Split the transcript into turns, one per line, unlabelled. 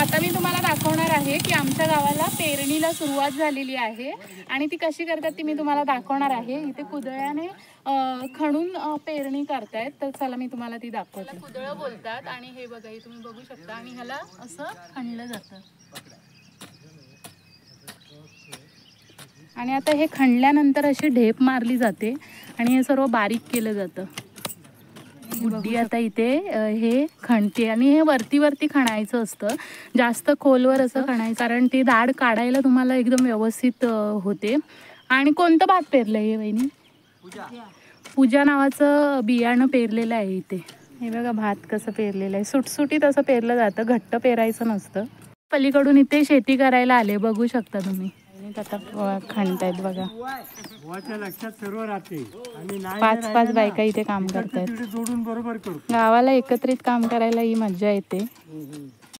आता मी तुम्हाला दाखवणार आहे की आमच्या गावाला पेरणीला सुरुवात झालेली आहे आणि ती कशी करतात ती मी तुम्हाला दाखवणार आहे। इथे कुदळ्याने खणून पेरणी करतायत, तर चला मी तुम्हाला ती दाखवते। कुदळ बोलतात आणि हे बघा, हे तुम्ही बघू शकता आणि ह्याला असं खणलं जातं आणि आता हे खणल्यानंतर अशी ढेप मारली जाते आणि हे सर्व बारीक केलं जातं। गुड्डी आता इथे हे खणते आणि हे वरती वरती खणायचं असतं, जास्त खोलवर असं खणायचं कारण ते दाढ काढायला तुम्हाला एकदम व्यवस्थित होते। आणि कोणतं भात पेरलंय हे वहिनी? पूजा नावाचं बियाणं पेरलेलं आहे इथे। हे बघा भात कसं पेरलेलं आहे, सुटसुटीत असं पेरलं जातं, घट्ट पेरायचं नसतं। पलीकडून इथे शेती करायला आले, बघू शकता तुम्ही। आता खणतायत बघा,
लक्षात सर्व राहते आणि
5-5 बायका इथे काम करतायत।
जोडून बरोबर करू।
गावाला एकत्रित काम करायला ही मज्जा येते।